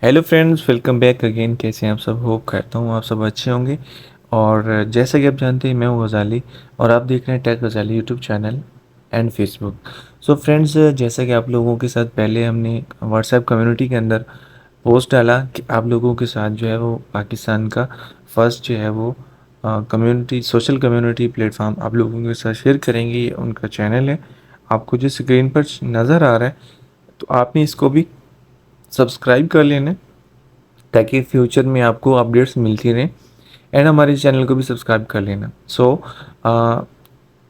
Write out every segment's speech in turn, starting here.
Hello friends, welcome back again. कैसे हैं आप सब? होप करता हूँ आप सब अच्छे होंगे। और जैसा कि आप जानते हैं, मैं हूँ गज़ाली और आप देख रहे हैं Tech Ghazali YouTube channel and Facebook. So friends, जैसा कि आप लोगों के साथ पहले हमने व्हाट्सएप कम्युनिटी के अंदर पोस्ट डाला कि आप लोगों के साथ जो है वो पाकिस्तान का फर्स्ट जो है वो कम्युनिटी सोशल कम्युनिटी प्लेटफॉर्म आप लोगों के साथ शेयर करेंगे। ये उनका चैनल है, आपको जो स्क्रीन पर नज़र आ रहा है, तो आपने इसको भी सब्सक्राइब कर लेना ताकि फ्यूचर में आपको अपडेट्स मिलती रहें। एंड हमारे चैनल को भी सब्सक्राइब कर लेना।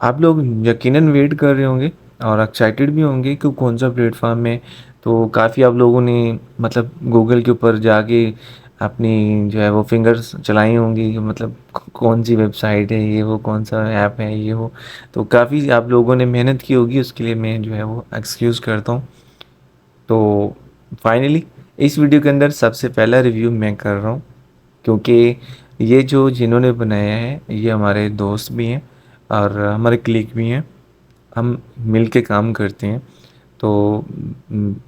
आप लोग यकीनन वेट कर रहे होंगे और एक्साइटेड भी होंगे कि कौन सा प्लेटफॉर्म है। तो काफ़ी आप लोगों ने मतलब गूगल के ऊपर जाके अपनी जो है वो फिंगर्स चलाई होंगी कि मतलब कौन सी वेबसाइट है ये, वो कौन सा ऐप है ये वो। तो काफ़ी आप लोगों ने मेहनत की होगी, उसके लिए मैं जो है वो एक्सक्यूज़ करता हूँ। तो फाइनली इस वीडियो के अंदर सबसे पहला रिव्यू मैं कर रहा हूँ, क्योंकि ये जो जिन्होंने बनाया है ये हमारे दोस्त भी हैं और हमारे क्लिक भी हैं। हम मिल के काम करते हैं। तो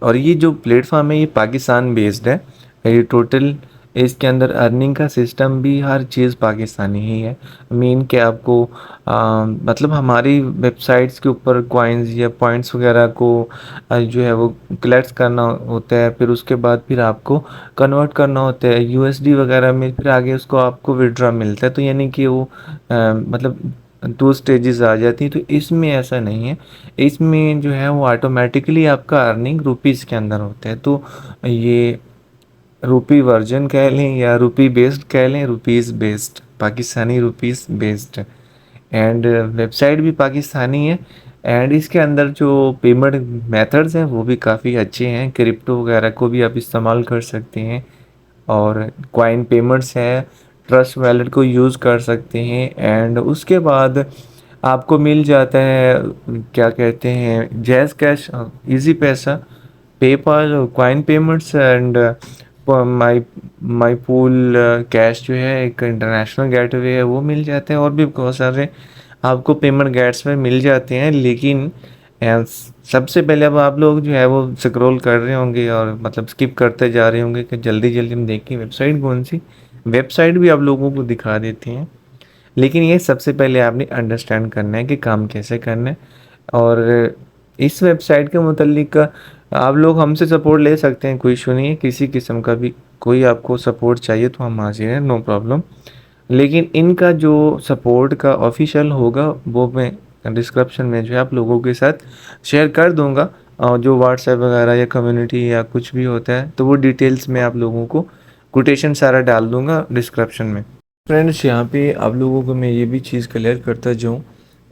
और ये जो प्लेटफॉर्म है ये पाकिस्तान बेस्ड है। ये टोटल इसके अंदर अर्निंग का सिस्टम भी हर चीज़ पाकिस्तानी ही है। मीन के आपको मतलब हमारी वेबसाइट्स के ऊपर कॉइन्स या पॉइंट्स वगैरह को जो है वो कलेक्ट करना होता है, फिर उसके बाद फिर आपको कन्वर्ट करना होता है यूएसडी वगैरह में, फिर आगे उसको आपको विड्रॉ मिलता है। तो यानी कि वो मतलब टू स्टेजेस आ जाती है। तो इसमें ऐसा नहीं है, इसमें जो है वो ऑटोमेटिकली आपका अर्निंग रुपीज़ के अंदर होता है। तो ये रुपी वर्जन कह लें या रुपी बेस्ड कह लें, rupees based, Pakistani rupees based. And website भी पाकिस्तानी है। एंड इसके अंदर जो पेमेंट मेथड्स हैं वो भी काफ़ी अच्छे हैं। क्रिप्टो वगैरह को भी आप इस्तेमाल कर सकते हैं और कॉइन पेमेंट्स है, ट्रस्ट वैलेट को यूज़ कर सकते हैं। एंड उसके बाद आपको मिल जाता है क्या कहते हैं, जैज़ कैश, इजी पैसा, PayPal, coin payments and my my pool cash जो है एक इंटरनेशनल गेटवे है वो मिल जाते हैं। और भी बहुत सारे आपको पेमेंट गेट्स में मिल जाते हैं। लेकिन सबसे पहले अब आप लोग जो है वो स्क्रॉल कर रहे होंगे और मतलब स्किप करते जा रहे होंगे कि जल्दी जल्दी हम देखें वेबसाइट कौन सी। वेबसाइट भी आप लोगों को दिखा देते हैं, लेकिन ये सबसे पहले आपने अंडरस्टैंड करना है कि काम कैसे करना है। और इस वेबसाइट के मुतल्लिक आप लोग हमसे सपोर्ट ले सकते हैं, कोई इशू नहीं है। किसी किस्म का भी कोई आपको सपोर्ट चाहिए तो हम हाजिर हैं, नो प्रॉब्लम। लेकिन इनका जो सपोर्ट का ऑफिशियल होगा वो मैं डिस्क्रिप्शन में जो है आप लोगों के साथ शेयर कर दूंगा। और जो व्हाट्सएप वगैरह या कम्युनिटी या कुछ भी होता है तो वो डिटेल्स में आप लोगों को कोटेशन सारा डाल दूंगा डिस्क्रिप्शन में। फ्रेंड्स, यहाँ पे आप लोगों को मैं ये भी चीज़ क्लियर करता जाऊँ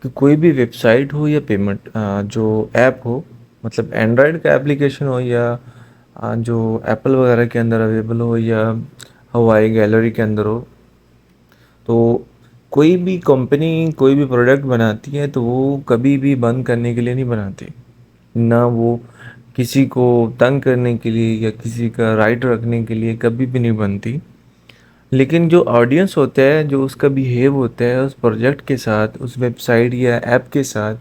कि कोई भी वेबसाइट हो या पेमेंट जो ऐप हो, मतलब एंड्रॉयड का एप्लीकेशन हो या जो एप्पल वगैरह के अंदर अवेलेबल हो या हवाई गैलरी के अंदर हो, तो कोई भी कंपनी कोई भी प्रोडक्ट बनाती है तो वो कभी भी बंद करने के लिए नहीं बनाती। ना वो किसी को तंग करने के लिए या किसी का राइट रखने के लिए कभी भी नहीं बनती। लेकिन जो ऑडियंस होता है, जो उसका बिहेव होता है उस प्रोजेक्ट के साथ, उस वेबसाइट या ऐप के साथ,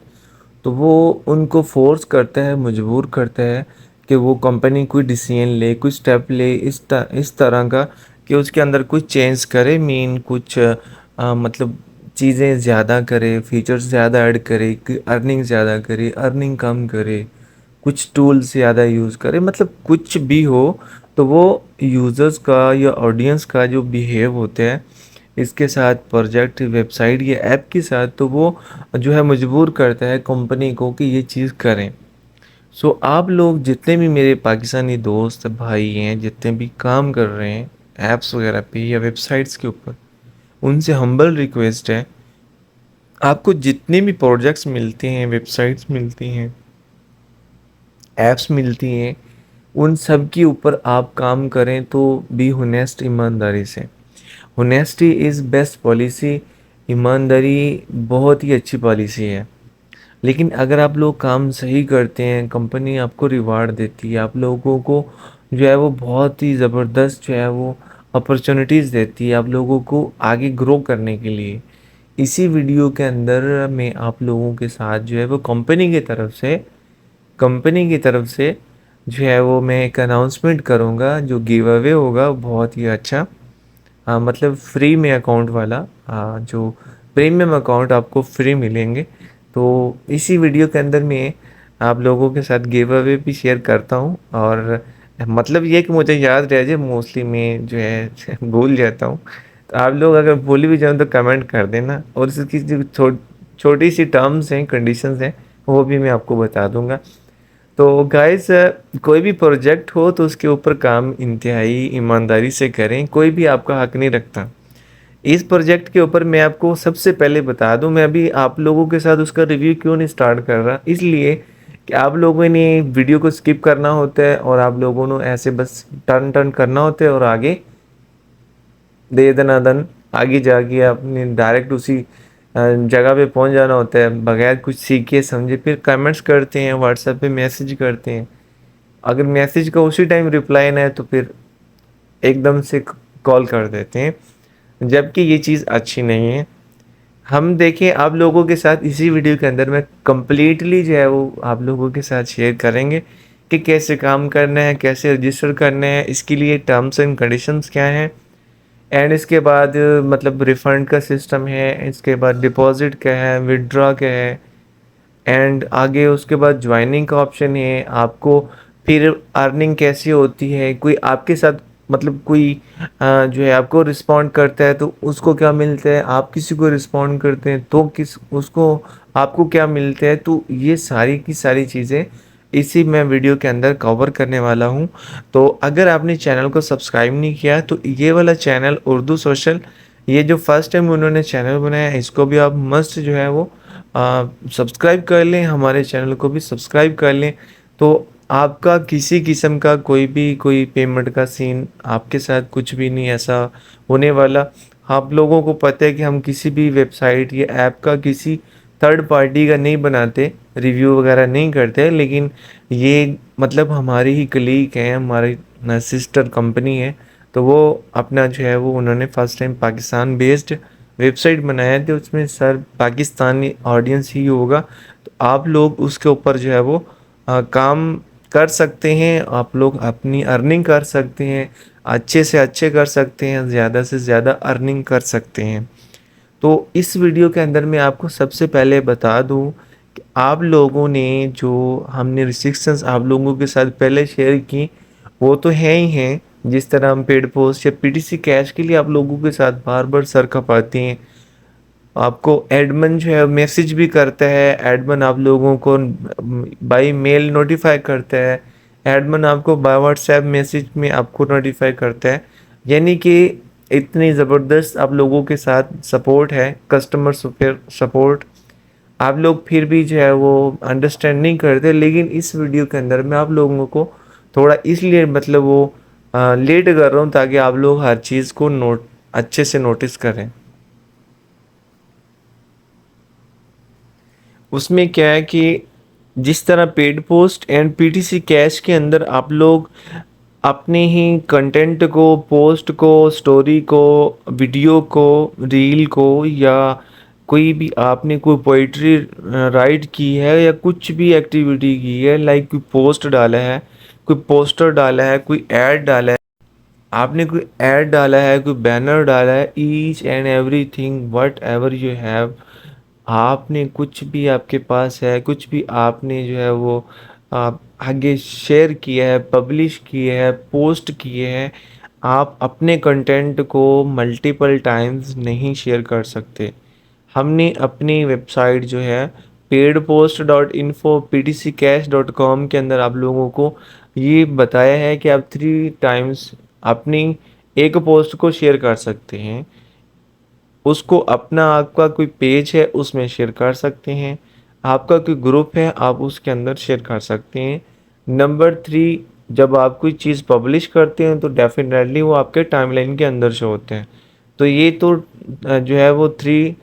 तो वो उनको फोर्स करता है, मजबूर करता है कि वो कंपनी कोई डिसीजन ले, कुछ स्टेप ले इस तरह का कि उसके अंदर कुछ चेंज करे। मीन कुछ मतलब चीज़ें ज़्यादा करे, फीचर्स ज़्यादा ऐड करे, अर्निंग ज़्यादा करे, अर्निंग कम करे, कुछ टूल्स ज़्यादा यूज़ करे, मतलब कुछ भी हो। तो वो यूज़र्स का या ऑडियंस का जो बिहेव होता है इसके साथ, प्रोजेक्ट वेबसाइट या ऐप के साथ, तो वो जो है मजबूर करता है कंपनी को कि ये चीज़ करें। सो आप लोग जितने भी मेरे पाकिस्तानी दोस्त भाई हैं, जितने भी काम कर रहे हैं ऐप्स वगैरह पे या वेबसाइट्स के ऊपर, उनसे हम्बल रिक्वेस्ट है, आपको जितने भी प्रोजेक्ट्स मिलते हैं, वेबसाइट्स मिलती हैं, ऐप्स मिलती हैं, उन सब के ऊपर आप काम करें तो बी होनेस्ट, ईमानदारी से। Honesty is best policy. ईमानदारी बहुत ही अच्छी पॉलिसी है। लेकिन अगर आप लोग काम सही करते हैं, कंपनी आपको रिवार्ड देती है, आप लोगों को जो है वो बहुत ही ज़बरदस्त जो है वो अपॉर्चुनिटीज़ देती है आप लोगों को आगे ग्रो करने के लिए। इसी वीडियो के अंदर मैं आप लोगों के साथ जो है वो कंपनी की तरफ से जो है वो मैं एक अनाउंसमेंट करूँगा, जो गिव अवे होगा बहुत ही अच्छा। हाँ, मतलब फ्री में अकाउंट वाला। हाँ, जो प्रीमियम अकाउंट आपको फ्री मिलेंगे। तो इसी वीडियो के अंदर मैं आप लोगों के साथ गिव अवे भी शेयर करता हूँ, और मतलब ये कि मुझे याद रह जाए, मोस्टली मैं जो है भूल जाता हूँ। तो आप लोग अगर भूल भी जाओ तो कमेंट कर देना, और इसकी जो छोटी सी टर्म्स हैं, कंडीशंस हैं, वो भी मैं आपको बता दूंगा। तो गाइस, कोई भी प्रोजेक्ट हो तो उसके ऊपर काम इंतहाई ईमानदारी से करें, कोई भी आपका हक नहीं रखता। इस प्रोजेक्ट के ऊपर मैं आपको सबसे पहले बता दूं, मैं अभी आप लोगों के साथ उसका रिव्यू क्यों नहीं स्टार्ट कर रहा, इसलिए कि आप लोगों ने वीडियो को स्किप करना होता है, और आप लोगों ने ऐसे बस टर्न टर्न करना होता है, और आगे दे दनादन आगे जाके आपने डायरेक्ट उसी जगह पे पहुंच जाना होता है, बगैर कुछ सीखे समझे। फिर कमेंट्स करते हैं, व्हाट्सएप पे मैसेज करते हैं, अगर मैसेज का उसी टाइम रिप्लाई ना है तो फिर एकदम से कॉल कर देते हैं, जबकि ये चीज़ अच्छी नहीं है। हम देखें आप लोगों के साथ इसी वीडियो के अंदर में कंप्लीटली जो है वो आप लोगों के साथ शेयर करेंगे कि कैसे काम करना है, कैसे रजिस्टर करना है, इसके लिए टर्म्स एंड कंडीशंस क्या हैं, एंड इसके बाद मतलब रिफंड का सिस्टम है, इसके बाद डिपॉजिट क्या है, विड्रॉ क्या है, एंड आगे उसके बाद ज्वाइनिंग का ऑप्शन है आपको। फिर अर्निंग कैसी होती है, कोई आपके साथ मतलब कोई जो है आपको रिस्पॉन्ड करता है तो उसको क्या मिलता है, आप किसी को रिस्पॉन्ड करते हैं तो किस उसको आपको क्या मिलता है। तो ये सारी की सारी चीज़ें इसी मैं वीडियो के अंदर कवर करने वाला हूँ। तो अगर आपने चैनल को सब्सक्राइब नहीं किया तो ये वाला चैनल उर्दू सोशल, ये जो फर्स्ट टाइम उन्होंने चैनल बनाया है, इसको भी आप मस्त जो है वो सब्सक्राइब कर लें, हमारे चैनल को भी सब्सक्राइब कर लें। तो आपका किसी किस्म का कोई पेमेंट का सीन आपके साथ कुछ भी नहीं ऐसा होने वाला। आप लोगों को पता है कि हम किसी भी वेबसाइट या ऐप का किसी थर्ड पार्टी का नहीं बनाते, रिव्यू वगैरह नहीं करते, लेकिन ये मतलब हमारी ही कलीग हैं, हमारी सिस्टर कंपनी है। तो वो अपना जो है वो उन्होंने first time Pakistan based website बनाया थे, उसमें सर पाकिस्तानी ऑडियंस ही होगा। तो आप लोग उसके ऊपर जो है वो काम कर सकते हैं, आप लोग अपनी अर्निंग कर सकते हैं, अच्छे से अच्छे कर सकते हैं, ज़्यादा से ज़्यादा अर्निंग कर सकते हैं। तो इस वीडियो के अंदर मैं आपको सबसे पहले बता दूं कि आप लोगों ने जो हमने रिस्ट्रिक्शंस आप लोगों के साथ पहले शेयर की वो तो है ही हैं। जिस तरह हम पेड पोस्ट या पीटीसी कैश के लिए आप लोगों के साथ बार बार सर खपाते हैं, आपको एडमन जो है मैसेज भी करता है, एडमन आप लोगों को बाय मेल नोटिफाई करता है, एडमन आपको बाय व्हाट्सएप मैसेज में आपको नोटिफाई करता है। यानी कि इतनी ज़बरदस्त आप लोगों के साथ सपोर्ट है, कस्टमर सपोर्ट। आप लोग फिर भी जो है वो अंडरस्टैंड नहीं करते, लेकिन इस वीडियो के अंदर मैं आप लोगों को थोड़ा इसलिए मतलब वो लेट कर रहा हूँ ताकि आप लोग हर चीज़ को नोट अच्छे से नोटिस करें। उसमें क्या है कि जिस तरह paid post and PTC cash के अंदर आप लोग अपने ही कंटेंट को, पोस्ट को, स्टोरी को, वीडियो को, रील को, या कोई भी आपने कोई पोइट्री राइट की है या कुछ भी एक्टिविटी की है, लाइक कोई पोस्ट डाला है, कोई पोस्टर डाला है, कोई ऐड डाला है, आपने कोई ऐड डाला है, कोई बैनर डाला है, each and everything what ever you have, आपने कुछ भी आपके पास है, कुछ भी आपने जो है वो आप आगे शेयर किया है, पब्लिश किए है, पोस्ट किए हैं, आप अपने कंटेंट को मल्टीपल टाइम्स नहीं शेयर कर सकते। हमने अपनी वेबसाइट जो है paid post dot info ptccash.com के अंदर आप लोगों को ये बताया है कि आप 3 टाइम्स अपनी एक पोस्ट को शेयर कर सकते हैं। उसको अपना आपका कोई पेज है उसमें शेयर कर सकते हैं, आपका कोई ग्रुप है आप उसके अंदर शेयर कर सकते हैं। नंबर 3, जब आप कोई चीज़ पब्लिश करते हैं तो डेफिनेटली वो आपके टाइमलाइन के अंदर से होते हैं। तो ये तो जो है वो 3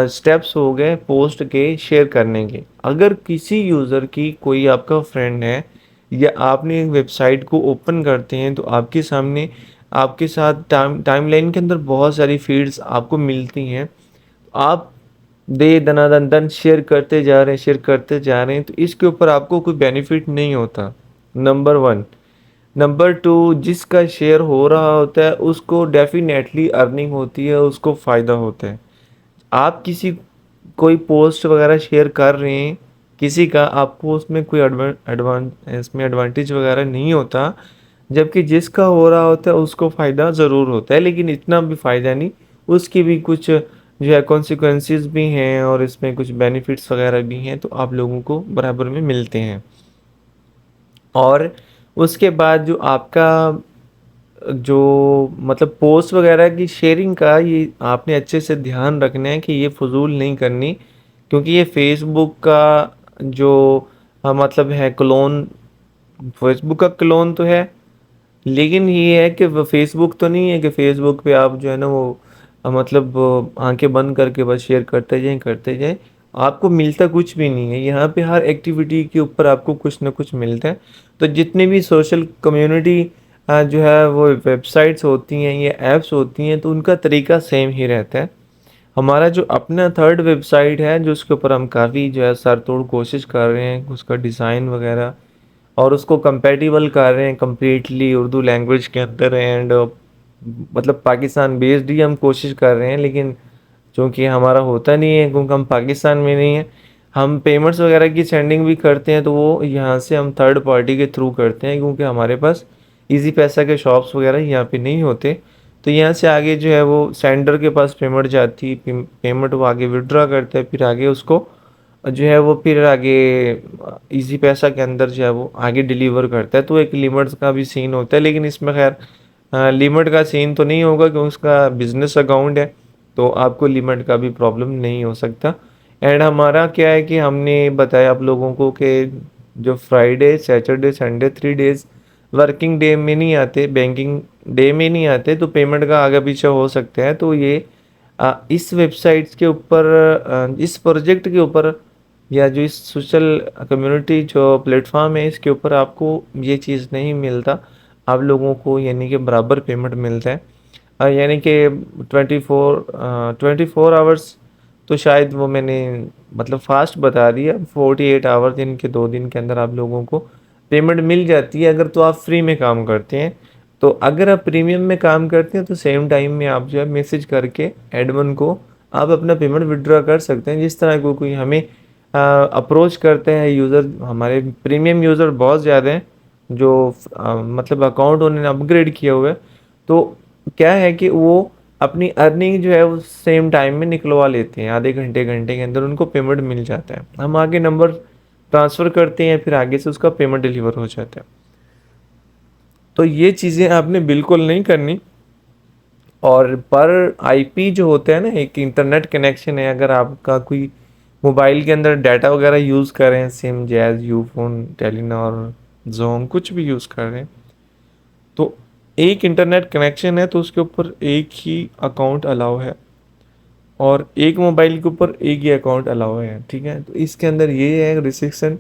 स्टेप्स हो गए पोस्ट के शेयर करने के। अगर किसी यूज़र की कोई आपका फ्रेंड है या आपने वेबसाइट को ओपन करते हैं तो आपके सामने आपके साथ टाइमलाइन के अंदर बहुत सारी फीड्स आपको मिलती हैं। आप दे दनादन दन शेयर करते जा रहे हैं, शेयर करते जा रहे हैं, तो इसके ऊपर आपको कोई बेनिफिट नहीं होता। Number one. नंबर टू, जिसका शेयर हो रहा होता है उसको डेफिनेटली अर्निंग होती है, उसको फ़ायदा होता है। आप किसी कोई पोस्ट वगैरह शेयर कर रहे हैं किसी का, आपको उसमें कोई इसमें एडवांटेज वगैरह नहीं होता, जबकि जिसका हो रहा होता है उसको फ़ायदा ज़रूर होता है, लेकिन इतना भी फ़ायदा नहीं। उसकी भी कुछ जो है कॉन्सिक्वेंसेस भी हैं और इसमें कुछ बेनिफिट्स वगैरह भी हैं, तो आप लोगों को बराबर में मिलते हैं। और उसके बाद जो आपका जो मतलब पोस्ट वगैरह की शेयरिंग का, ये आपने अच्छे से ध्यान रखना है कि ये फजूल नहीं करनी, क्योंकि ये फेसबुक का जो मतलब है क्लोन, फेसबुक का क्लोन तो है, लेकिन ये है कि वो फेसबुक तो नहीं है कि फेसबुक पे आप जो है ना वो मतलब आंखें बंद करके बस शेयर करते जाएं, आपको मिलता कुछ भी नहीं है। यहाँ पे हर एक्टिविटी के ऊपर आपको कुछ ना कुछ मिलता है। तो जितने भी सोशल कम्युनिटी जो है वो वेबसाइट्स होती हैं या ऐप्स होती हैं, तो उनका तरीका सेम ही रहता है। हमारा जो अपना थर्ड वेबसाइट है, जो उसके ऊपर हम काफ़ी जो है सर तोड़ कोशिश कर रहे हैं, उसका डिज़ाइन वगैरह और उसको कंपैटिबल कर रहे हैं कम्प्लीटली उर्दू लैंग्वेज के अंदर, एंड मतलब पाकिस्तान बेस्ड ही हम कोशिश कर रहे हैं, लेकिन चूँकि हमारा होता नहीं है क्योंकि हम पाकिस्तान में नहीं है। हम पेमेंट्स वगैरह की सेंडिंग भी करते हैं तो वो यहाँ से हम थर्ड पार्टी के थ्रू करते हैं, क्योंकि हमारे पास इजी पैसा के शॉप्स वगैरह यहाँ पे नहीं होते। तो यहाँ से आगे जो है वो सेंडर के पास पेमेंट जाती, पेमेंट वो आगे विड्रॉ करता है, फिर आगे उसको जो है वो फिर आगे इजी पैसा के अंदर जो है वो आगे डिलीवर करता है। तो एक लिमिट्स का भी सीन होता है, लेकिन इसमें खैर लिमिट का सीन तो नहीं होगा क्योंकि उसका बिजनेस अकाउंट है, तो आपको लिमिट का भी प्रॉब्लम नहीं हो सकता। एंड हमारा क्या है कि हमने बताया आप लोगों को कि जो Friday Saturday Sunday 3 days working day में नहीं आते, बैंकिंग डे में नहीं आते, तो पेमेंट का आगे पीछे हो सकते हैं। तो ये इस वेबसाइट्स के ऊपर इस प्रोजेक्ट के ऊपर या जो इस सोशल कम्युनिटी जो प्लेटफॉर्म है इसके ऊपर आपको ये चीज़ नहीं मिलता। आप लोगों को यानी कि बराबर पेमेंट मिलता है, यानी कि 24 आवर्स तो शायद वो मैंने मतलब फास्ट बता दिया। 48 आवर्स दिन के 2 दिन के अंदर आप लोगों को पेमेंट मिल जाती है, अगर तो आप फ्री में काम करते हैं। तो अगर आप प्रीमियम में काम करते हैं तो सेम टाइम में आप जो है मैसेज करके एडमिन को आप अपना पेमेंट विड्रॉ कर सकते हैं। जिस तरह कोई हमें अप्रोच करते हैं यूज़र, हमारे प्रीमियम यूज़र बहुत ज़्यादा हैं जो मतलब अकाउंट उन्होंने अपग्रेड किए हुए, तो क्या है कि वो अपनी अर्निंग जो है वो सेम टाइम में निकलवा लेते हैं, आधे घंटे घंटे के अंदर उनको पेमेंट मिल जाता है। हम आगे नंबर ट्रांसफ़र करते हैं, फिर आगे से उसका पेमेंट डिलीवर हो जाता है। तो ये चीज़ें आपने बिल्कुल नहीं करनी। और पर आईपी जो होता है ना, एक इंटरनेट कनेक्शन है, अगर आपका कोई मोबाइल के अंदर डाटा वगैरह यूज़ कर रहे हैं, सिम जैज़ यूफोन टेलीनॉर जोम कुछ भी यूज़ कर रहे हैं, तो एक इंटरनेट कनेक्शन है तो उसके ऊपर एक ही अकाउंट अलाउ है और एक मोबाइल के ऊपर एक ही अकाउंट अलाउ है। ठीक है, तो इसके अंदर ये है रिस्ट्रिक्शन।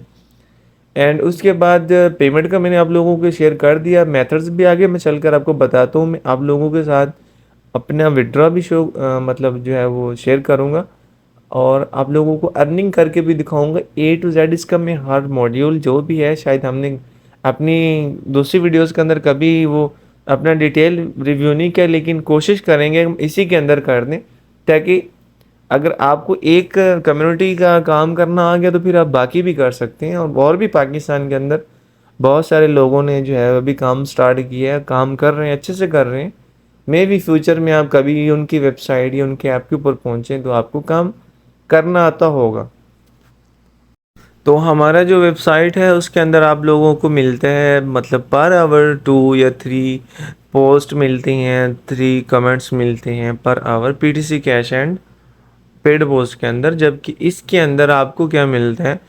एंड उसके बाद पेमेंट का मैंने आप लोगों को शेयर कर दिया, मेथड्स भी आगे मैं चलकर आपको बताता हूँ। मैं आप लोगों के साथ अपना विड्रॉ भी मतलब जो है वो शेयर करूँगा और आप लोगों को अर्निंग करके भी दिखाऊंगा A to Z। इसका मैं हर मॉड्यूल जो भी है, शायद हमने अपनी दूसरी वीडियोस के अंदर कभी वो अपना डिटेल रिव्यू नहीं किया, लेकिन कोशिश करेंगे हम इसी के अंदर कर दें, ताकि अगर आपको एक कम्युनिटी का काम करना आ गया तो फिर आप बाकी भी कर सकते हैं। और भी पाकिस्तान के अंदर बहुत सारे लोगों ने जो है अभी काम स्टार्ट किया है, काम कर रहे हैं, अच्छे से कर रहे हैं। मे भी फ्यूचर में आप कभी उनकी वेबसाइट या उनके ऐप के ऊपर पहुँचें तो आपको काम करना आता होगा। तो हमारा जो वेबसाइट है उसके अंदर आप लोगों को मिलते हैं मतलब पर आवर 2 या 3 पोस्ट मिलती हैं, 3 कमेंट्स मिलते हैं per hour PTC cash and paid post के अंदर। जबकि इसके अंदर आपको क्या मिलता है,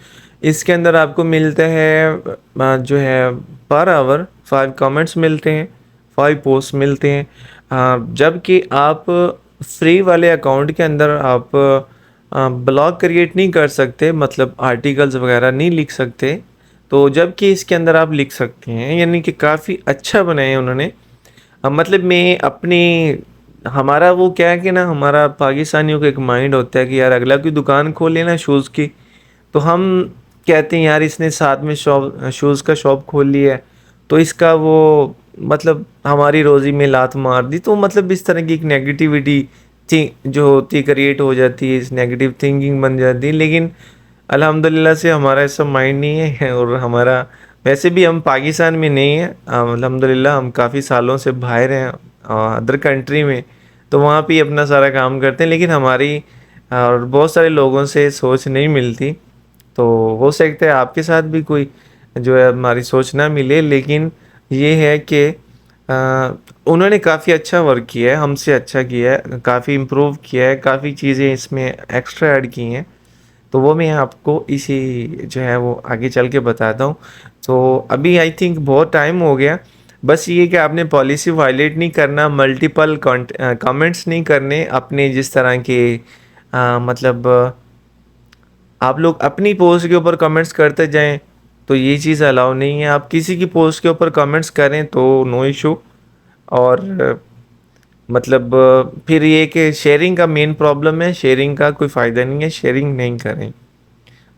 इसके अंदर आपको मिलता है जो है पर आवर 5 कमेंट्स मिलते हैं, 5 पोस्ट मिलते हैं। जबकि आप फ्री वाले अकाउंट के अंदर आप ब्लॉग क्रिएट नहीं कर सकते, मतलब आर्टिकल्स वगैरह नहीं लिख सकते। तो जबकि इसके अंदर आप लिख सकते हैं, यानी कि काफ़ी अच्छा बनाया है उन्होंने। मतलब मैं अपनी हमारा वो क्या है कि ना, हमारा पाकिस्तानियों का एक माइंड होता है कि यार अगला कोई दुकान खोले ना शूज़ की, तो हम कहते हैं यार इसने साथ में शॉप शूज़ का शॉप खोल लिया है, तो इसका वो मतलब हमारी रोज़ी में लात मार दी। तो मतलब इस तरह की एक नेगेटिविटी थी जो होती है, क्रिएट हो जाती है, इस नेगेटिव थिंकिंग बन जाती है। लेकिन अल्हम्दुलिल्लाह से हमारा ऐसा माइंड नहीं है, और हमारा वैसे भी हम पाकिस्तान में नहीं है, अल्हम्दुलिल्लाह हम काफ़ी सालों से बाहर हैं अदर कंट्री में, तो वहाँ पे अपना सारा काम करते हैं। लेकिन हमारी और बहुत सारे लोगों से सोच नहीं मिलती। तो हो सकता है आपके साथ भी कोई जो है हमारी सोच ना मिले, लेकिन ये है कि उन्होंने काफ़ी अच्छा वर्क किया है, हमसे अच्छा किया है, काफ़ी इम्प्रूव किया है, काफ़ी चीज़ें इसमें एक्स्ट्रा ऐड की हैं। तो वो मैं आपको इसी जो है वो आगे चल के बताता हूँ। तो अभी आई थिंक बहुत टाइम हो गया। बस ये कि आपने पॉलिसी वायलेट नहीं करना, मल्टीपल कमेंट्स नहीं करने अपने जिस तरह के मतलब आप लोग अपनी पोस्ट के ऊपर कमेंट्स करते जाएं, तो ये चीज़ अलाउ नहीं है। आप किसी की पोस्ट के ऊपर कमेंट्स करें तो नो इशू। और मतलब फिर ये कि शेयरिंग का मेन प्रॉब्लम है, शेयरिंग का कोई फ़ायदा नहीं है, शेयरिंग नहीं करें।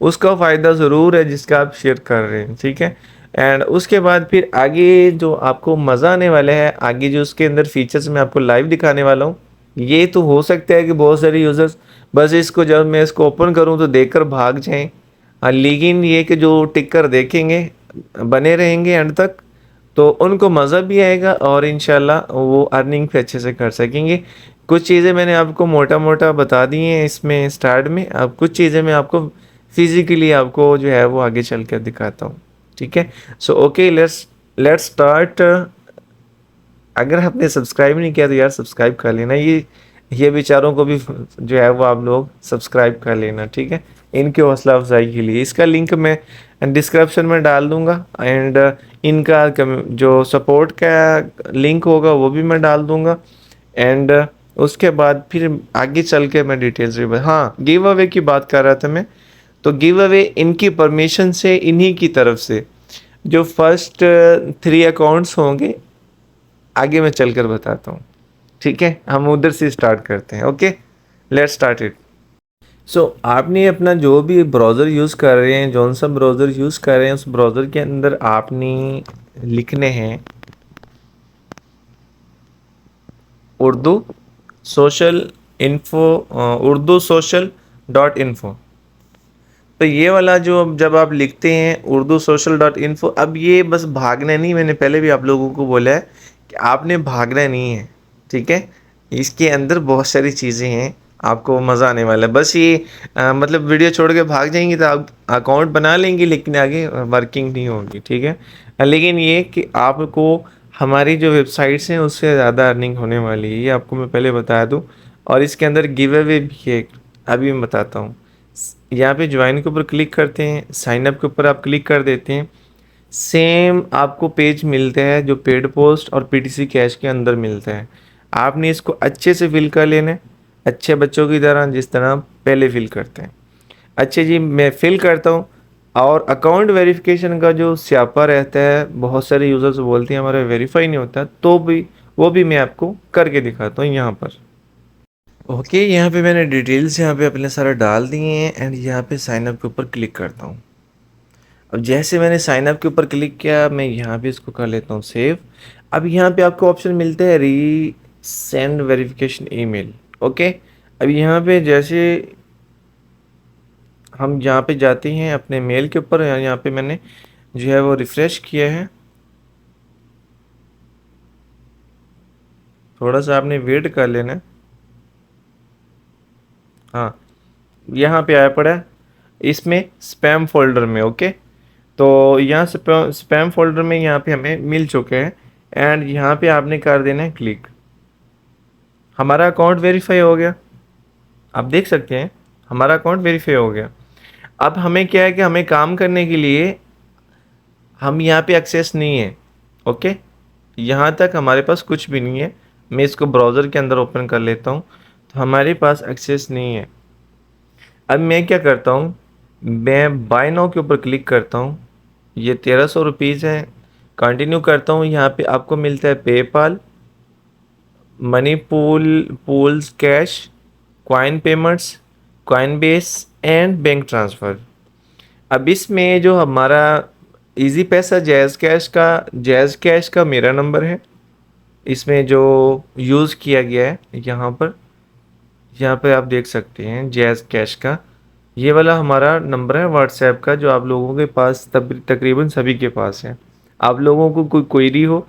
उसका फ़ायदा ज़रूर है जिसका आप शेयर कर रहे हैं, ठीक है। एंड उसके बाद फिर आगे जो आपको मज़ा आने वाला है, आगे जो उसके अंदर फीचर्स मैं आपको लाइव दिखाने वाला हूँ। ये तो हो सकता है कि बहुत सारे यूज़र्स बस इसको जब मैं इसको ओपन करूँ तो देखकर भाग जाएं। लेकिन ये कि जो टिकर देखेंगे, बने रहेंगे एंड तक, तो उनको मज़ा भी आएगा और इंशाल्लाह वो अर्निंग भी अच्छे से कर सकेंगे। कुछ चीज़ें मैंने आपको मोटा मोटा बता दी हैं इसमें स्टार्ट में, अब कुछ चीज़ें मैं आपको फिजिकली आपको जो है वो आगे चल कर दिखाता हूँ, ठीक है। So okay, let's let's start. अगर आपने सब्सक्राइब नहीं किया तो यार सब्सक्राइब कर लेना, ये बेचारों को भी जो है वो आप लोग सब्सक्राइब कर लेना, ठीक है। इनकी हौसला अफजाई के लिए इसका लिंक मैं डिस्क्रिप्शन में डाल दूंगा। एंड इनका जो सपोर्ट का लिंक होगा वो भी मैं डाल दूंगा। एंड उसके बाद फिर आगे चल के मैं डिटेल्स भी हाँ, गिव अवे की बात कर रहा था मैं। तो गिव अवे इनकी परमिशन से, इन्हीं की तरफ से जो फर्स्ट 3 अकाउंट्स होंगे, आगे मैं चलकर बताता हूँ, ठीक है। हम उधर से स्टार्ट करते हैं। Okay, let's start it. So आपने अपना जो भी ब्राउज़र यूज़ कर रहे हैं, जौन सा ब्राउज़र यूज़ कर रहे हैं, उस ब्राउज़र के अंदर आपने लिखने हैं Urdu social info, Urdu social dot info. तो ये वाला जो जब आप लिखते हैं उर्दू सोशल डॉट इन्फो, अब ये बस भागना नहीं, मैंने पहले भी आप लोगों को बोला है कि आपने भागना नहीं है, ठीक है। इसके अंदर बहुत सारी चीज़ें हैं, आपको मज़ा आने वाला है। बस ये मतलब वीडियो छोड़ के भाग जाएंगे तो आप अकाउंट बना लेंगे लेकिन आगे वर्किंग नहीं होगी, ठीक है। लेकिन ये कि आपको हमारी जो वेबसाइट्स हैं उससे ज़्यादा अर्निंग होने वाली है, ये आपको मैं पहले बता दूँ। और इसके अंदर गिव अवे भी है, अभी मैं बताता हूँ। यहाँ पे ज्वाइन के ऊपर क्लिक करते हैं, साइन अप के ऊपर आप क्लिक कर देते हैं, सेम आपको पेज मिलता है जो पेड पोस्ट और पीटीसी कैश के अंदर मिलता है। आपने इसको अच्छे से फिल कर लेना है, अच्छे बच्चों की तरह जिस तरह पहले फिल करते हैं। अच्छे जी, मैं फिल करता हूँ। और अकाउंट वेरिफिकेशन का जो स्यापा रहता है, बहुत सारे यूज़र्स बोलते हैं हमारा वेरीफाई नहीं होता, तो भी वो भी मैं आपको करके दिखाता हूँ यहाँ पर। ओके, यहाँ पे मैंने डिटेल्स यहाँ पे अपने सारा डाल दिए हैं एंड यहाँ पे साइन अप के ऊपर क्लिक करता हूँ। अब जैसे मैंने साइन अप के ऊपर क्लिक किया, मैं यहाँ पे इसको कर लेता हूँ सेव। अब यहाँ पे आपको ऑप्शन मिलता है री सेंड वेरिफिकेशन ईमेल। ओके, अब यहाँ पे जैसे हम यहाँ पे जाते हैं अपने मेल के ऊपर, यहाँ पे मैंने जो है वो रिफ़्रेश किया है। थोड़ा सा आपने वेट कर लेना है। हाँ, यहाँ पे आया पड़ा है इसमें स्पैम फोल्डर में। ओके, तो यहाँ स्पैम फोल्डर में यहाँ पे हमें मिल चुके हैं एंड यहाँ पे आपने कर देना है क्लिक। हमारा अकाउंट वेरीफाई हो गया, आप देख सकते हैं हमारा अकाउंट वेरीफाई हो गया। अब हमें क्या है कि हमें काम करने के लिए हम यहाँ पे एक्सेस नहीं है। ओके, यहाँ तक हमारे पास कुछ भी नहीं है। मैं इसको ब्राउज़र के अंदर ओपन कर लेता हूँ, तो हमारे पास एक्सेस नहीं है। अब मैं क्या करता हूँ, मैं बाय नाउ के ऊपर क्लिक करता हूँ। ये 1300 रुपीज़ है। कंटिन्यू करता हूँ। यहाँ पे आपको मिलता है PayPal, money pool, pools cash, coin payments, coin base and bank transfer. अब इसमें जो हमारा इजी पैसा जैज़ कैश का मेरा नंबर है, इसमें जो यूज़ किया गया है यहाँ पे आप देख सकते हैं जैज़ कैश का ये वाला हमारा नंबर है व्हाट्सएप का, जो आप लोगों के पास तकरीबन सभी के पास है। आप लोगों को कोई क्वेरी हो,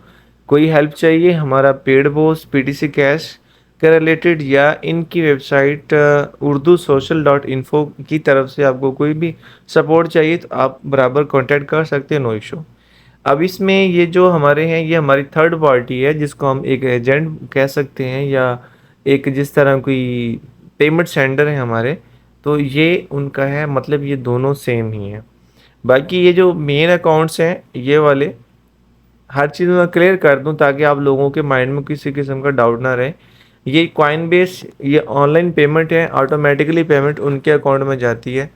कोई हेल्प चाहिए हमारा पेड पोस्ट पीटीसी कैश के रिलेटेड, या इनकी website Urdu social dot info की तरफ से आपको कोई भी सपोर्ट चाहिए तो आप बराबर कांटेक्ट कर सकते हैं, नो इशू। अब इसमें ये जो हमारे हैं ये हमारी थर्ड पार्टी है, जिसको हम एक एजेंट कह सकते हैं, या एक जिस तरह कोई पेमेंट सेंडर है हमारे, तो ये उनका है, मतलब ये दोनों सेम ही है। बाकी ये जो मेन अकाउंट्स हैं ये वाले हर चीज़ मैं क्लियर कर दूं ताकि आप लोगों के माइंड में किसी किस्म का डाउट ना रहे। ये कॉइन बेस ये ऑनलाइन पेमेंट है, ऑटोमेटिकली पेमेंट उनके अकाउंट में जाती है।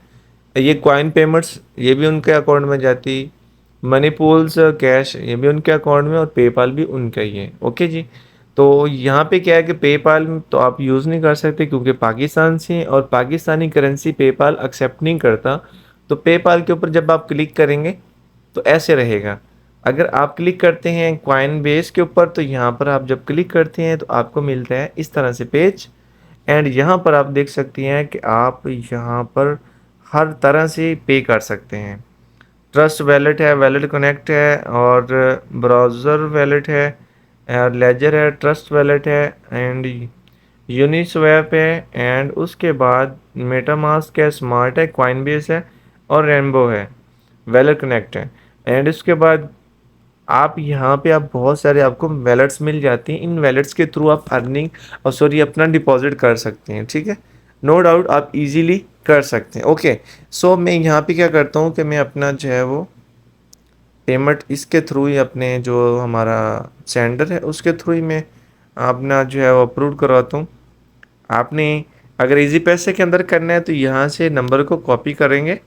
ये कॉइन पेमेंट्स ये भी उनके अकाउंट में जाती, मनी पूल्स कैश ये भी उनके अकाउंट में, और पेपाल भी उनका ही है। ओके जी। तो यहाँ पे क्या है कि पेपाल तो आप यूज़ नहीं कर सकते क्योंकि पाकिस्तान से हैं और पाकिस्तानी करेंसी पेपाल एक्सेप्ट नहीं करता। तो पेपाल के ऊपर जब आप क्लिक करेंगे तो ऐसे रहेगा। अगर आप क्लिक करते हैं कॉइन बेस के ऊपर तो यहाँ पर आप जब क्लिक करते हैं तो आपको मिलता है इस तरह से पेज। एंड यहाँ पर आप देख सकती हैं कि आप यहाँ पर हर तरह से पे कर सकते हैं। ट्रस्ट वैलेट है, वैलेट कनेक्ट है, और ब्राउज़र वैलेट है, और लेजर है, ट्रस्ट वैलेट है, एंड यूनिस्वैप है, एंड उसके बाद मेटामास्क है, स्मार्ट है, कॉइनबेस है, और रेनबो है, वैलेट कनेक्ट है। एंड उसके बाद आप यहाँ पे आप बहुत सारे आपको वैलेट्स मिल जाती हैं, इन वैलेट्स के थ्रू आप अर्निंग और सॉरी अपना डिपॉजिट कर सकते हैं। ठीक है, नो डाउट आप इजीली कर सकते हैं। ओके, सो मैं यहाँ पे क्या करता हूँ कि मैं अपना जो है वो पेमेंट इसके थ्रू ही अपने जो हमारा सेंडर है उसके थ्रू ही मैं अपना जो है वो अप्रूव करवाता हूँ। आपने अगर इजी पैसे के अंदर करना है तो यहाँ से नंबर को कॉपी करेंगे,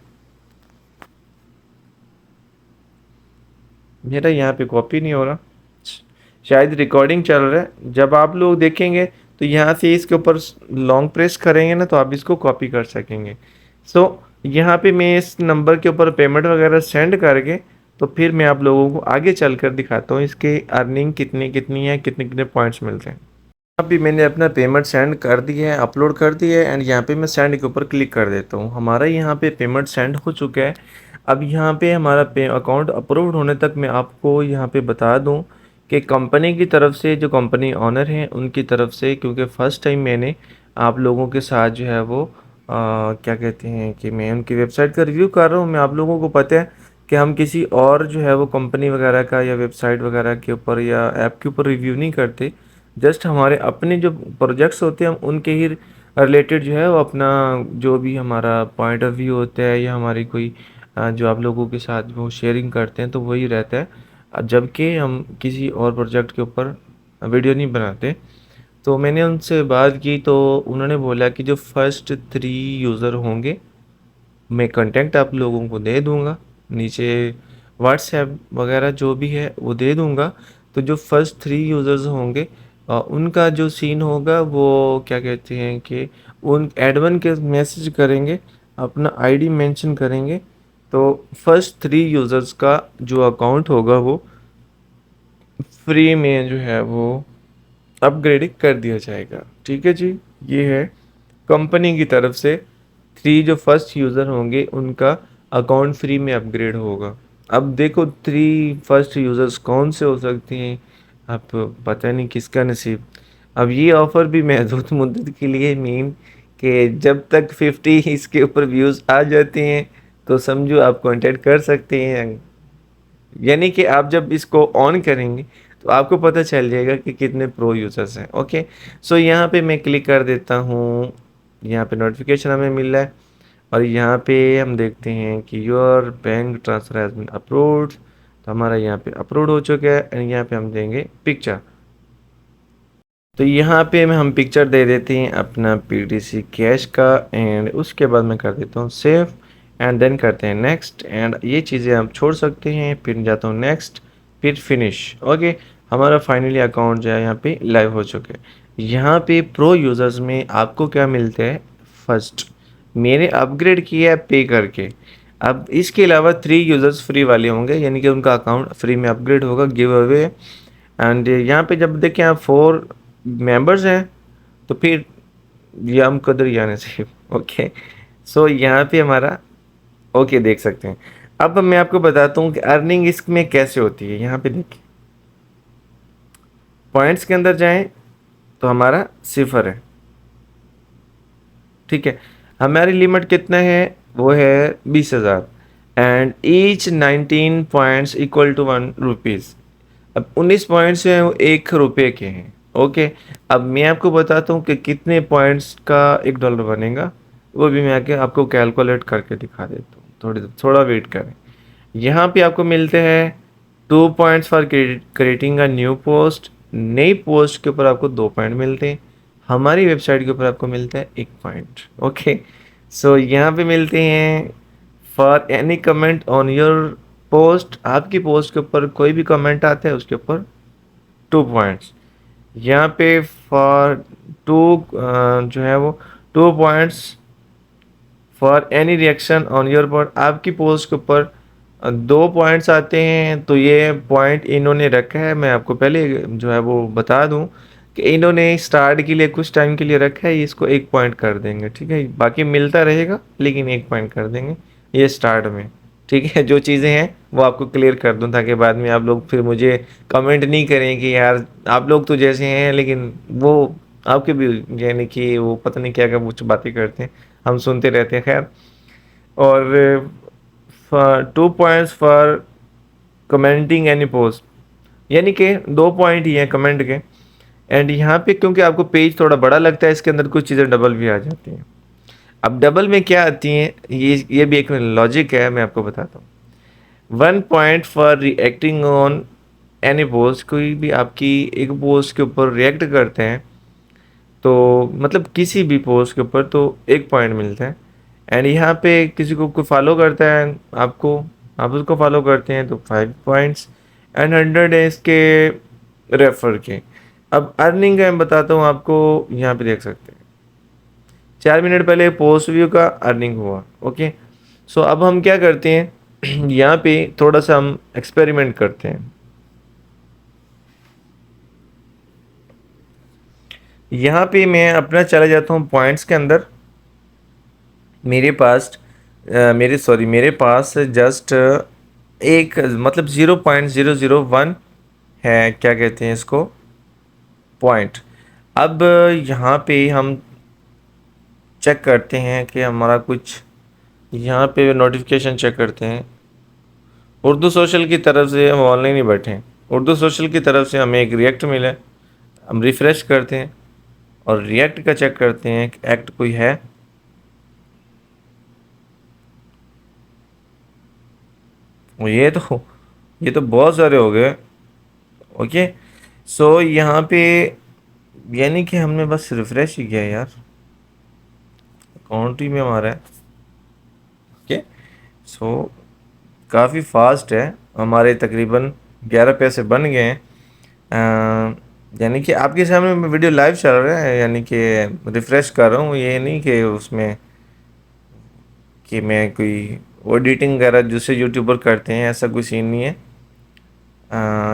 मेरा यहाँ पे कॉपी नहीं हो रहा, शायद रिकॉर्डिंग चल रहा है। जब आप लोग देखेंगे तो यहाँ से इसके ऊपर लॉन्ग प्रेस करेंगे ना तो आप इसको कॉपी कर सकेंगे। सो यहाँ पे मैं इस नंबर के ऊपर पेमेंट वगैरह सेंड करके तो फिर मैं आप लोगों को आगे चल कर दिखाता हूँ इसके अर्निंग कितनी कितनी है, कितने कितने पॉइंट्स मिलते हैं। अभी मैंने अपना पेमेंट सेंड कर दिया है, अपलोड कर दिया है, एंड यहाँ पे मैं सेंड के ऊपर क्लिक कर देता हूँ। हमारा यहाँ पे पेमेंट सेंड हो चुका है। अब यहाँ पे हमारा पे अकाउंट अप्रूव्ड होने तक मैं आपको यहाँ पे बता दूँ कि कंपनी की तरफ से जो कंपनी ऑनर हैं उनकी तरफ से, क्योंकि फ़र्स्ट टाइम मैंने आप लोगों के साथ जो है वो क्या कहते हैं कि मैं उनकी वेबसाइट का रिव्यू कर रहा हूँ। मैं आप लोगों को पता है कि हम किसी और जो है वो कंपनी वगैरह का या वेबसाइट वगैरह के ऊपर या ऐप के ऊपर रिव्यू नहीं करते। जस्ट हमारे अपने जो प्रोजेक्ट्स होते हैं हम उनके ही रिलेटेड जो है वो अपना जो भी हमारा पॉइंट ऑफ व्यू होता है या हमारी कोई जो आप लोगों के साथ वो शेयरिंग करते हैं तो वही रहता है, जबकि हम किसी और प्रोजेक्ट के ऊपर वीडियो नहीं बनाते। तो मैंने उनसे बात की तो उन्होंने बोला कि जो फर्स्ट 3 यूज़र होंगे मैं कांटेक्ट आप लोगों को दे दूंगा, नीचे व्हाट्सएप वगैरह जो भी है वो दे दूंगा। तो जो फर्स्ट 3 यूज़र्स होंगे उनका जो सीन होगा वो क्या कहते हैं कि उन एडमिन के मैसेज करेंगे, अपना आईडी मेंशन करेंगे, तो फर्स्ट 3 यूज़र्स का जो अकाउंट होगा वो फ्री में जो है वो अपग्रेड कर दिया जाएगा। ठीक है जी, ये है कंपनी की तरफ से 3 जो फर्स्ट यूज़र होंगे उनका अकाउंट फ्री में अपग्रेड होगा। अब देखो 3 फर्स्ट यूज़र्स कौन से हो सकते हैं, अब पता नहीं किसका नसीब। अब ये ऑफ़र भी महदूद मुद्दत के लिए मीन कि जब तक 50 इसके ऊपर व्यूज़ आ जाते हैं तो समझो आप कांटेक्ट कर सकते हैं। यानी कि आप जब इसको ऑन करेंगे तो आपको पता चल जाएगा कि कितने प्रो यूज़र्स हैं। ओके, सो यहाँ पे मैं क्लिक कर देता हूँ, यहाँ पे नोटिफिकेशन हमें मिल रहा है और यहाँ पे हम देखते हैं कि your bank transfer has been approved. तो हमारा यहाँ पे अप्रूव्ड हो चुका है एंड यहाँ पे हम देंगे पिक्चर। तो यहाँ पे में हम पिक्चर दे देते हैं अपना पीटीसी कैश का एंड उसके बाद मैं कर देता हूँ सेव एंड देन करते हैं नेक्स्ट। एंड ये चीज़ें हम छोड़ सकते हैं, फिर जाता हूँ नेक्स्ट, फिर फिनिश। ओके, हमारा फाइनली अकाउंट जो है यहाँ पे लाइव हो चुके हैं। यहाँ पे प्रो यूज़र्स में आपको क्या मिलता है, फर्स्ट मैंने अपग्रेड किया है पे करके। अब इसके अलावा 3 यूज़र्स फ्री वाले होंगे, यानी कि उनका अकाउंट फ्री में अपग्रेड होगा, गिव अवे। एंड यहाँ पे जब देखें आप 4 मेंबर्स हैं, तो फिर ये हम कदर यानी से ओके। सो यहाँ पे हमारा ओके देख सकते हैं। अब मैं आपको बताता हूँ कि अर्निंग इसमें कैसे होती है। यहाँ पे देखिए, पॉइंट्स के अंदर जाएं तो हमारा 0 है, ठीक है। हमारी लिमिट कितना है, वो है 20,000 and each 19 points equal to 1 rupees. अब 19 पॉइंट्स हैं वो 1 रुपये के हैं, ओके। अब मैं आपको बताता हूँ कि कितने पॉइंट्स का $1 बनेगा, वो भी मैं आके आपको कैलकुलेट करके दिखा देता हूँ। थोड़ा वेट करें। यहाँ पे आपको मिलते हैं 2 points for creating a new post. नई पोस्ट के ऊपर आपको 2 पॉइंट मिलते हैं। हमारी वेबसाइट के ऊपर आपको मिलता है 1 पॉइंट, ओके। सो यहाँ पे मिलते हैं for any comment on your post. आपकी पोस्ट के ऊपर कोई भी कमेंट आता है उसके ऊपर 2 पॉइंट्स। यहाँ पे फॉर टू जो है वो 2 points for any reaction on your post. आपकी पोस्ट के ऊपर 2 पॉइंट्स आते हैं। तो ये पॉइंट इन्होंने रखा है, मैं आपको पहले जो है वो बता दूं कि इन्होंने स्टार्ट के लिए कुछ टाइम के लिए रखा है, इसको 1 पॉइंट कर देंगे, ठीक है। बाकी मिलता रहेगा लेकिन 1 पॉइंट कर देंगे ये स्टार्ट में, ठीक है। जो चीज़ें हैं वो आपको क्लियर कर दूं ताकि बाद में आप लोग फिर मुझे कमेंट नहीं करें कि यार आप लोग तो जैसे हैं लेकिन वो आपके भी, यानी कि वो पता नहीं क्या क्या कुछ बातें करते हैं, हम सुनते रहते हैं, खैर। और 2 points for commenting any post, यानी कि 2 पॉइंट ही हैं कमेंट के। एंड यहाँ पे क्योंकि आपको पेज थोड़ा बड़ा लगता है, इसके अंदर कुछ चीज़ें डबल भी आ जाती हैं। अब डबल में क्या आती हैं, ये भी एक लॉजिक है, मैं आपको बताता हूँ। 1 point for reacting on any post. कोई भी आपकी एक पोस्ट के ऊपर रिएक्ट करते हैं तो मतलब किसी भी पोस्ट के ऊपर तो 1 पॉइंट मिलता है। एंड यहाँ पे किसी को कोई फॉलो करता है आपको, आप उसको फॉलो करते हैं तो 5 पॉइंट्स। एंड 100 है इसके रेफर के। अब अर्निंग का मैं बताता हूँ आपको, यहाँ पे देख सकते हैं 4 मिनट पहले पोस्ट व्यू का अर्निंग हुआ, ओके। सो अब हम क्या करते हैं यहाँ पे थोड़ा सा हम एक्सपेरिमेंट करते हैं। यहाँ पे मैं अपना चला जाता हूँ पॉइंट्स के अंदर। मेरे पास मेरे पास जस्ट एक मतलब 0.001 है, क्या कहते हैं इसको, पॉइंट। अब यहाँ पे हम चेक करते हैं कि हमारा कुछ, यहाँ पे नोटिफिकेशन चेक करते हैं। उर्दू सोशल की तरफ से हम ऑनलाइन ही बैठे हैं, उर्दू सोशल की तरफ से हमें एक रिएक्ट मिला है। हम रिफ़्रेश करते हैं और रिएक्ट का चेक करते हैं कि एक्ट कोई है। ये तो बहुत सारे हो गए, ओके। सो यहाँ पे यानी कि हमने बस रिफ्रेश ही किया यार, अकाउंट ही में हमारा है, ओके। सो काफ़ी फास्ट है, हमारे तकरीबन 11 पैसे बन गए हैं। यानी कि आपके सामने में वीडियो लाइव चल रहा है, यानी कि रिफ्रेश कर रहा हूँ, ये नहीं कि उसमें कि मैं कोई एडिटिंग वगैरह जिससे यूट्यूबर करते हैं, ऐसा कोई सीन नहीं है।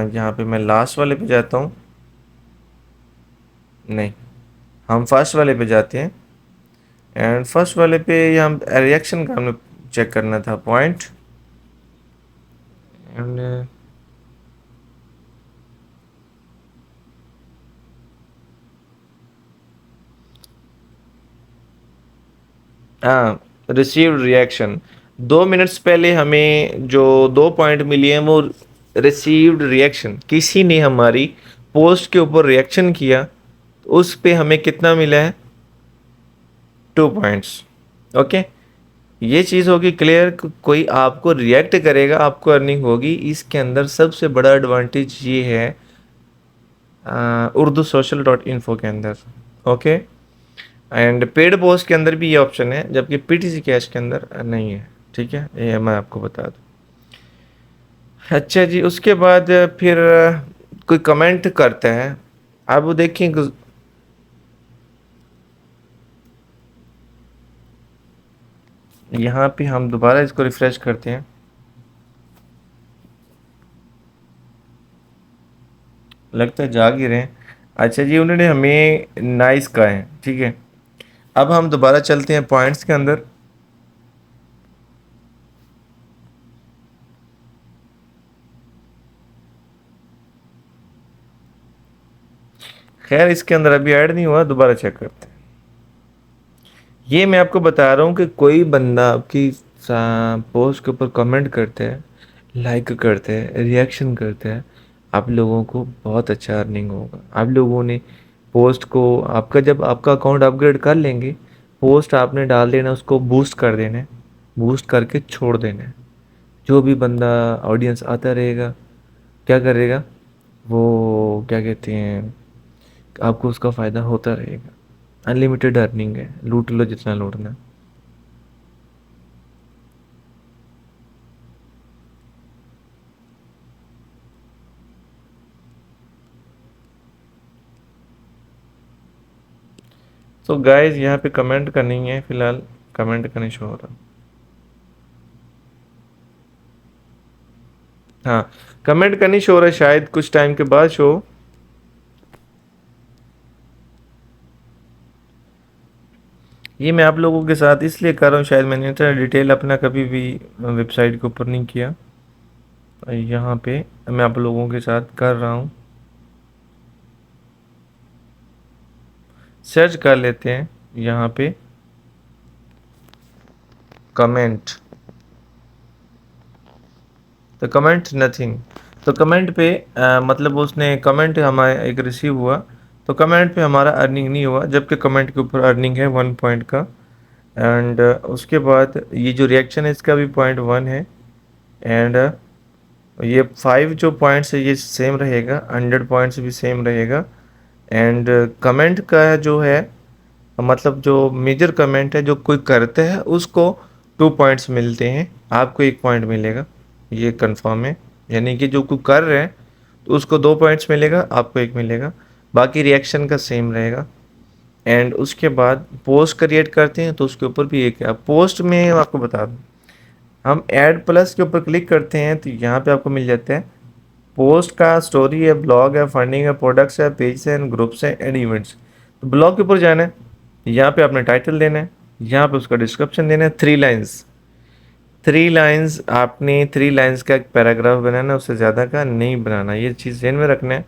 यहाँ पे मैं लास्ट वाले पे जाता हूँ, नहीं, हम फर्स्ट वाले पे जाते हैं। एंड फर्स्ट वाले पे हम रिएक्शन का हमने चेक करना था पॉइंट। एंड हाँ, रिसीव्ड रिएक्शन 2 मिनट्स पहले हमें जो 2 पॉइंट मिली हैं वो रिसीव्ड रिएक्शन, किसी ने हमारी पोस्ट के ऊपर रिएक्शन किया तो उस पे हमें कितना मिला है, 2 पॉइंट्स, ओके। ये चीज़ होगी क्लियर, कोई आपको रिएक्ट करेगा आपको अर्निंग होगी। इसके अंदर सबसे बड़ा एडवांटेज ये है उर्दू सोशल डॉट इन्फो के अंदर, ओके। एंड पेड पोस्ट के अंदर भी ये ऑप्शन है, जबकि पीटीसी कैश के अंदर नहीं है, ठीक है, ये मैं आपको बता दूँ। अच्छा जी, उसके बाद फिर कोई कमेंट करता है, आप वो देखें यहाँ पे हम दोबारा इसको रिफ्रेश करते हैं। लगता है जाग ही रहे हैं। अच्छा जी, उन्होंने हमें नाइस कहा है, ठीक है। अब हम दोबारा चलते हैं पॉइंट्स के अंदर। खैर इसके अंदर अभी ऐड नहीं हुआ, दोबारा चेक करते हैं। ये मैं आपको बता रहा हूँ कि कोई बंदा आपकी पोस्ट के ऊपर कमेंट करते हैं, लाइक करते हैं, रिएक्शन करते हैं, आप लोगों को बहुत अच्छा अर्निंग होगा। आप लोगों ने पोस्ट को, आपका जब आपका अकाउंट अपग्रेड कर लेंगे, पोस्ट आपने डाल देना, उसको बूस्ट कर देना है, बूस्ट करके छोड़ देना है। जो भी बंदा ऑडियंस आता रहेगा, क्या करेगा वो, क्या कहते हैं, आपको उसका फ़ायदा होता रहेगा। अनलिमिटेड अर्निंग है, लूट लो जितना लूटना है। तो गाइज यहाँ पे कमेंट का नहीं है फिलहाल, कमेंट का नहीं शो हो रहा। हाँ, कमेंट का नहीं शो हो रहा, शायद कुछ टाइम के बाद शो। ये मैं आप लोगों के साथ इसलिए कर रहा हूँ, शायद मैंने इतना डिटेल अपना कभी भी वेबसाइट के ऊपर नहीं किया। यहाँ पे मैं आप लोगों के साथ कर रहा हूँ। सर्च कर लेते हैं यहाँ पे कमेंट, तो कमेंट नथिंग। तो कमेंट पे मतलब उसने कमेंट हमारा एक रिसीव हुआ, तो कमेंट पे हमारा अर्निंग नहीं हुआ, जबकि कमेंट के ऊपर अर्निंग है 1 पॉइंट का। एंड उसके बाद ये जो रिएक्शन है इसका भी 0.1 है। एंड ये 5 जो पॉइंट्स है ये सेम रहेगा, 100 पॉइंट्स भी सेम रहेगा। एंड कमेंट का जो है, मतलब जो मेजर कमेंट है जो कोई करते हैं उसको 2 पॉइंट्स मिलते हैं, आपको 1 पॉइंट मिलेगा, ये कंफर्म है। यानी कि जो कोई कर रहे हैं तो उसको 2 पॉइंट्स मिलेगा, आपको एक मिलेगा, बाकी रिएक्शन का सेम रहेगा। एंड उसके बाद पोस्ट क्रिएट करते हैं तो उसके ऊपर भी एक है। पोस्ट में आपको बता दूँ, हम ऐड प्लस के ऊपर क्लिक करते हैं तो यहाँ पे आपको मिल जाता है पोस्ट का, स्टोरी है, ब्लॉग है, फंडिंग है, प्रोडक्ट्स है, पेज है, एंड ग्रुप्स है, एंड इवेंट्स। तो ब्लॉग के ऊपर जाना है, यहाँ पे आपने टाइटल देना है, यहाँ पे उसका डिस्क्रिप्शन देना है, 3 लाइन्स। 3 लाइन्स, आपने 3 लाइन्स का एक पैराग्राफ बनाना है, उससे ज़्यादा का नहीं बनाना, ये चीज़ ध्यान में रखना है।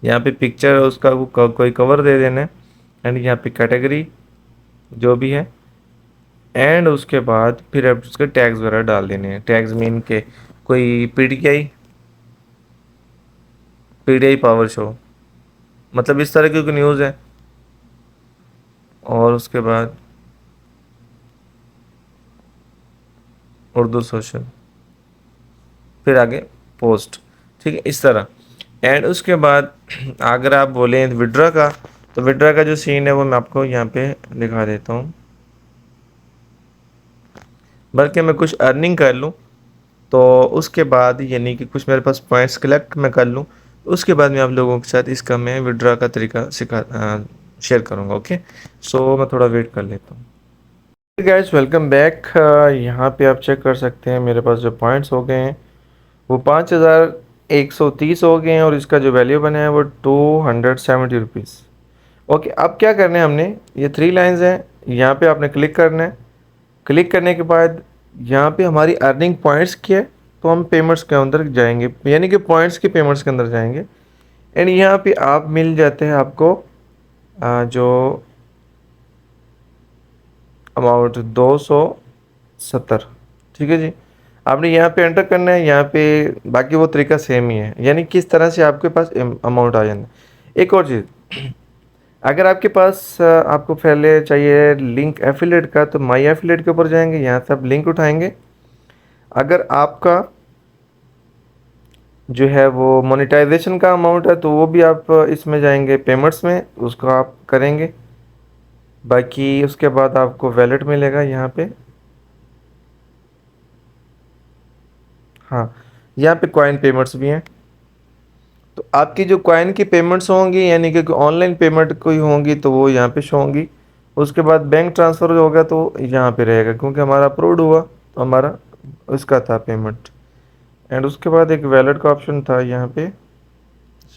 यहाँ पे पिक्चर उसका कोई कवर दे देना है। एंड यहाँ पे कैटेगरी जो भी है, एंड उसके बाद फिर आप उसके टैग्स वगैरह डाल देने हैं। टैग्स मीन के कोई पीडीआई, पीडीआई पावर शो, मतलब इस तरह की कोई न्यूज़ है। और उसके बाद उर्दू सोशल, फिर आगे पोस्ट, ठीक है, इस तरह। एंड उसके बाद अगर आप बोलें विड्रा का, तो विड्रा का जो सीन है वो मैं आपको यहाँ पे दिखा देता हूँ। बल्कि मैं कुछ अर्निंग कर लूँ तो उसके बाद, यानी कि कुछ मेरे पास पॉइंट्स कलेक्ट मैं कर लूँ, तो उसके बाद मैं आप लोगों के साथ इसका मैं विड्रा का तरीका शेयर करूँगा। ओके, सो मैं थोड़ा वेट कर लेता हूँ। Guys welcome back. यहाँ पे आप चेक कर सकते हैं मेरे पास जो पॉइंट्स हो गए हैं वो 5130 हो गए हैं, और इसका जो वैल्यू बना है वो 270 रुपीज़। ओके, अब क्या करना है हमने, ये 3 लाइन्स हैं, यहाँ पे आपने क्लिक करना है। क्लिक करने के बाद यहाँ पे हमारी अर्निंग पॉइंट्स की है, तो हम पेमेंट्स के अंदर जाएंगे, यानी कि पॉइंट्स के पेमेंट्स के अंदर जाएंगे। एंड यहाँ पे आप मिल जाते हैं आपको जो अमाउंट 270, ठीक है जी। आपने यहाँ पे एंटर करना है, यहाँ पे बाकी वो तरीका सेम ही है, यानी किस तरह से आपके पास अमाउंट आ जाना है। एक और चीज़, अगर आपके पास आपको पहले चाहिए लिंक एफिलेट का, तो माई एफिलेट के ऊपर जाएंगे, यहाँ से आप लिंक उठाएंगे। अगर आपका जो है वो मोनेटाइजेशन का अमाउंट है तो वो भी आप इसमें जाएंगे पेमेंट्स में, उसको आप करेंगे। बाकी उसके बाद आपको वैलेट मिलेगा यहाँ पे। हाँ, यहाँ पे कॉइन पेमेंट्स भी हैं, तो आपकी जो कॉइन की पेमेंट्स होंगी, यानी कि ऑनलाइन पेमेंट कोई होंगी तो वो यहाँ पे शो होंगी। उसके बाद बैंक ट्रांसफ़र होगा तो यहाँ पे रहेगा, क्योंकि हमारा अप्रूव्ड हुआ तो हमारा उसका था पेमेंट। एंड उसके बाद एक वैलेट का ऑप्शन था यहाँ पे,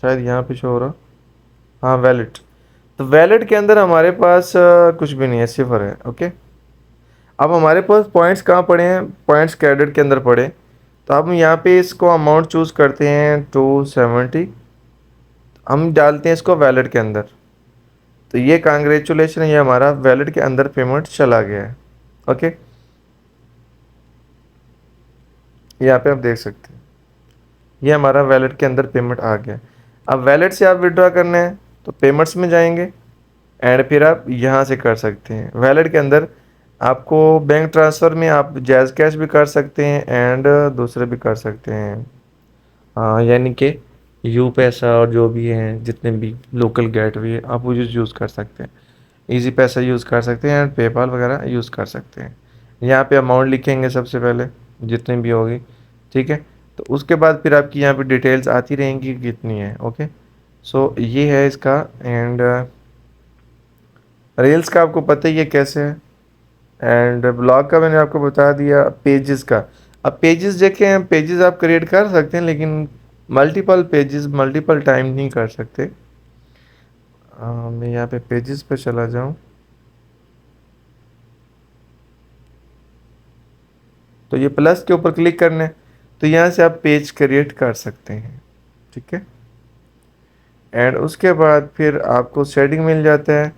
शायद यहाँ पे शो हो रहा, हाँ वैलेट। तो वैलेट के अंदर हमारे पास कुछ भी नहीं है, सिफर है। ओके, अब हमारे पास पॉइंट्स कहाँ पड़े हैं, पॉइंट्स क्रेडिट के अंदर पड़े। तो अब हम यहाँ पे इसको अमाउंट चूज़ करते हैं 270, हम डालते हैं इसको वैलेट के अंदर। तो ये कांग्रेचुलेशन, ये हमारा वैलेट के अंदर पेमेंट चला गया है। ओके, यहाँ पे आप देख सकते हैं ये हमारा वैलेट के अंदर पेमेंट आ गया। अब वैलेट से आप विड्रॉ करना है तो पेमेंट्स में जाएंगे एंड फिर आप यहाँ से कर सकते हैं वैलेट के अंदर। आपको बैंक ट्रांसफ़र में आप जैज़ कैश भी कर सकते हैं एंड दूसरे भी कर सकते हैं, हाँ, यानी कि यू पैसा और जो भी हैं जितने भी लोकल गेटवे आप वो यूज़ कर सकते हैं। इजी पैसा यूज़ कर सकते हैं एंड पेपाल वगैरह यूज़ कर सकते हैं। यहाँ पे अमाउंट लिखेंगे सबसे पहले जितनी भी होगी, ठीक है। तो उसके बाद फिर आपकी यहाँ पे डिटेल्स आती रहेंगी कि कितनी है। ओके, सो ये है इसका। एंड रील्स का आपको पता ही है कैसे है, एंड ब्लॉग का मैंने आपको बता दिया। पेजेस का, अब पेजेस देखें, पेजेस आप क्रिएट कर सकते हैं लेकिन मल्टीपल पेजेस मल्टीपल टाइम नहीं कर सकते। मैं यहाँ पे पेजेस पे चला जाऊँ तो ये प्लस के ऊपर क्लिक करना है, तो यहाँ से आप पेज क्रिएट कर सकते हैं, ठीक है। एंड उसके बाद फिर आपको सेटिंग मिल जाता है।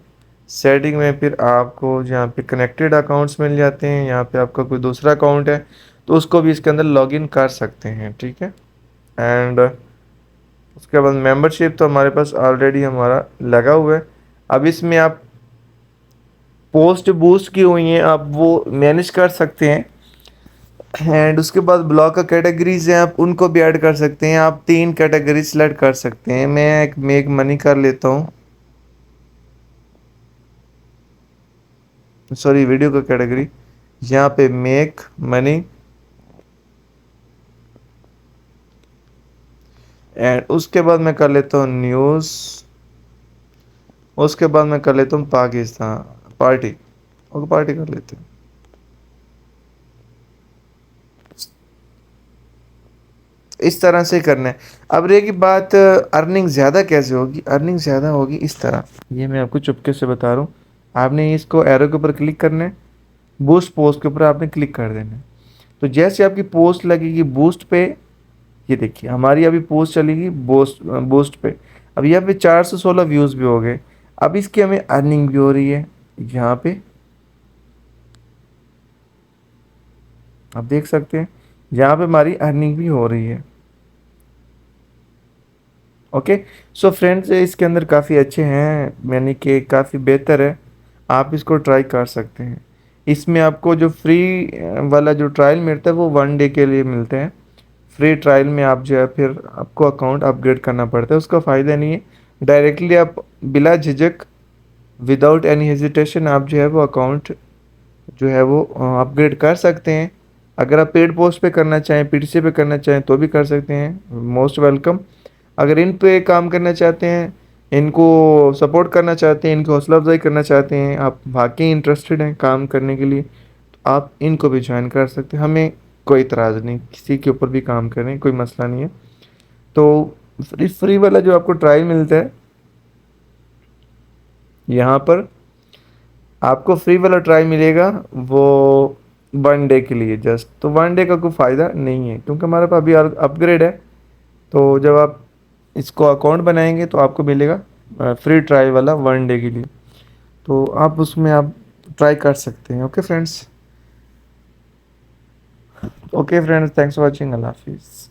सेटिंग में फिर आपको यहाँ पे कनेक्टेड अकाउंट्स मिल जाते हैं, यहाँ पे आपका कोई दूसरा अकाउंट है तो उसको भी इसके अंदर लॉगिन कर सकते हैं, ठीक है। एंड उसके बाद मेंबरशिप तो हमारे पास ऑलरेडी हमारा लगा हुआ है। अब इसमें आप पोस्ट बूस्ट की हुई हैं आप वो मैनेज कर सकते हैं। एंड उसके बाद ब्लॉग का कैटेगरीज हैं, आप उनको भी ऐड कर सकते हैं। आप 3 कैटेगरी सेलेक्ट कर सकते हैं। मैं एक मेक मनी कर लेता हूँ, सॉरी वीडियो का कैटेगरी, यहाँ पे मेक मनी। एंड उसके बाद मैं कर लेता हूँ न्यूज़। उसके बाद मैं कर लेता हूँ पाकिस्तान पार्टी। ओके, पार्टी कर लेते हैं। इस तरह से करना है। अब रही बात अर्निंग ज़्यादा कैसे होगी, अर्निंग ज़्यादा होगी इस तरह, ये मैं आपको चुपके से बता रहा हूँ। आपने इसको एरो के ऊपर क्लिक करना है, बूस्ट पोस्ट के ऊपर आपने क्लिक कर देना है। तो जैसे आपकी पोस्ट लगेगी बूस्ट पे, ये देखिए हमारी अभी पोस्ट चलेगी बूस्ट बूस्ट पे। अब यहाँ पे 416 व्यूज़ भी हो गए। अब इसकी हमें अर्निंग भी हो रही है, यहाँ पे आप देख सकते हैं, यहाँ पे हमारी अर्निंग भी हो रही है। ओके, सो फ्रेंड्स इसके अंदर काफ़ी अच्छे हैं, यानी कि काफ़ी बेहतर है, आप इसको ट्राई कर सकते हैं। इसमें आपको जो फ्री वाला जो ट्रायल मिलता है वो 1 डे के लिए मिलते हैं। फ्री ट्रायल में आप जो है फिर आपको अकाउंट अपग्रेड करना पड़ता है, उसका फ़ायदा नहीं है। डायरेक्टली आप बिला झिझक विदाउट एनी हेजिटेशन आप जो है वो अकाउंट जो है वो अपग्रेड कर सकते हैं। अगर आप पेड पोस्ट पे करना चाहें, पीटीसी पे करना चाहें तो भी कर सकते हैं, मोस्ट वेलकम। अगर इन पे काम करना चाहते हैं, इनको सपोर्ट करना चाहते हैं, इनकी हौसला अफजाई करना चाहते हैं, आप वाकई इंटरेस्टेड हैं काम करने के लिए, तो आप इनको भी ज्वाइन कर सकते हैं। हमें कोई इतराज़ नहीं, किसी के ऊपर भी काम करें, कोई मसला नहीं है। तो फ्री वाला जो आपको ट्रायल मिलता है, यहाँ पर आपको फ्री वाला ट्राई मिलेगा वो 1 डे के लिए जस्ट। तो 1 डे का कोई फ़ायदा नहीं है क्योंकि हमारे पास अभी अपग्रेड है। तो जब आप इसको अकाउंट बनाएंगे तो आपको मिलेगा फ्री ट्राई वाला 1 डे के लिए, तो आप उसमें आप ट्राई कर सकते हैं। Okay friends, okay friends, thanks for watching, अल्लाह हाफिज़।